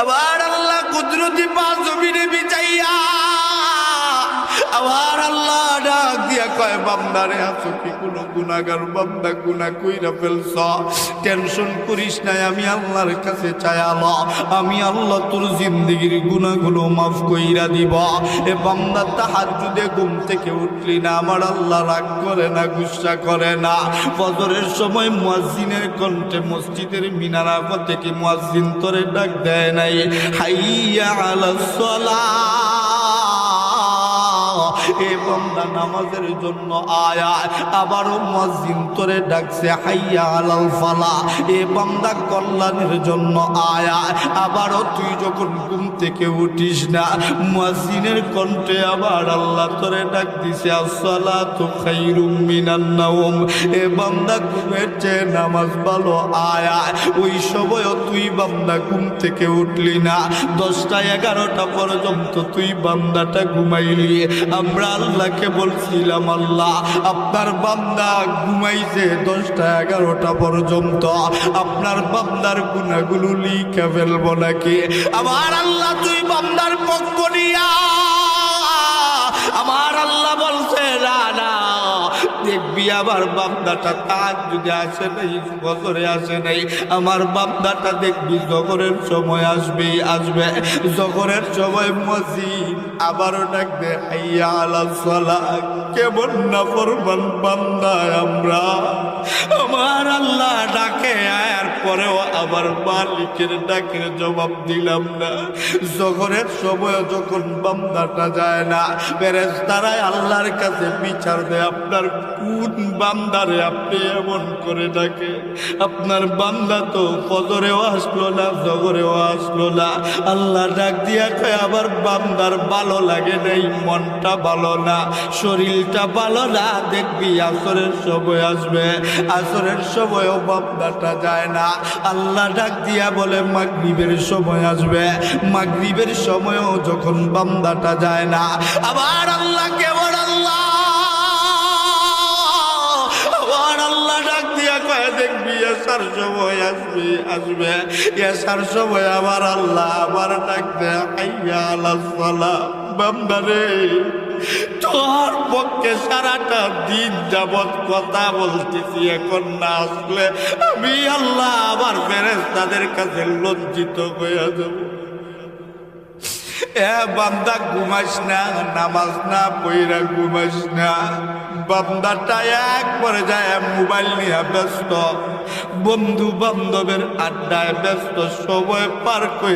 আবার আল্লাহ কুদরতি পাঁচ জমিনে বিছাইয়া আবার আল্লাহ ডাক দিয়া কয় বান্দারে আছো কি কোনো গুনাহগার বান্দা গুনাহ কইরা ফেলছ টেনশন করিস না আমি আল্লাহর কাছে চাইয়ালো আমি আল্লাহ তোর জিন্দেগির গুনাহগুলো মাফ কইরা দিব এ বান্দা তাহাজ্জুদে ঘুম থেকে উঠলি না আমার আল্লাহ রাগ করে না গুসা করে না ফজরের সময় মুয়াজ্জিনের কণ্ঠে মসজিদের মিনারা থেকে মুয়াজ্জিন তোরে ডাক দেয় নাই হাইয়া আলাস সালাহ এ বান্দা নামাজের জন্য আয়া আবারও মুয়াজ্জিন তোরে ডাকছে হাইয়া আলাল ফালাহ এ বান্দা কল্যাণের জন্য আয়া আবারও তুই যখন ঘুম থেকে উঠিস না মুয়াজ্জিনের কণ্ঠে আবার আল্লাহ তোরে ডাক দিছে আসসালাতু খায়রুম মিনান নাওম এ বান্দা ঘুমের চেয়ে নামাজ ভালো আয়া ওই সময়ও তুই বান্দা ঘুম থেকে উঠলি না 10টা 11টা পর্যন্ত তুই বান্দাটা ঘুমাইলি আমরা আল্লাহকে বলছিলাম আল্লাহ আপনার বান্দা ঘুমাইছে 10টা 11টা পর্যন্ত আপনার বান্দার গুনাহগুলো লিখে ফেলবো নাকি আমার আল্লাহ তুই বান্দার পক্ষ নিয়া আমার আল্লাহ বলছে না না দেখবি আমার বান্দাটা তাহাজ্জুদে আসে নাই ফজরে আসে নাই আমার বান্দাটা দেখবি জোহরের সময় আসবে জোহরের সময় মুয়াজ্জিন আবারও ডাকবে হাইয়া আলাস সালাহ কেমন নাফরমান বান্দা আমরা আমার আল্লাহ ডাকে আয়ার পরেও আবার মালিকের ডাকের জবাব দিলাম না জোহরের সময় যখন বান্দাটা যায় না ফেরেশতারা আল্লাহর কাছে বিচার দেয় আপনার কোন বান্দারে আপনি এমন করে ডাকে আপনার বান্দা তো ফজরেও আসলো না জোহরেও আসলো না আল্লাহ ডাক দিয়া কয় আবার বান্দার ভালো লাগে নাই মনটা ভালো না শরীরটা ভালো না দেখবি আসরের সময় আসবে আসরের সময়ও বান্দাটা যায় না আল্লাহ ডাক দিয়া বলে মাগরিবের সময় আসবে মাগরিবের সময়ও যখন বান্দাটা যায় না আবার আল্লাহ কেবল আল্লাহ দেখবি এসার সময় আসবে এসার সময় আবার আল্লাহ আবার ডাকবে হাইয়া আলাস সালাহ বান্দারে তোর পক্ষে সারাটা দিন যাবৎ কথা বলতেছি এখন না আসলে আমি আল্লাহ আবার ফেরেশতাদের কাছে লজ্জিত হয়ে যাব এ বান্দা ঘুমাস না নামাজ না পইরা ঘুমাস না বান্দাটা একবারে যায় মোবাইল নিয়ে ব্যস্ত বন্ধু বান্ধবের আড্ডায় ব্যস্ত সময় পার করে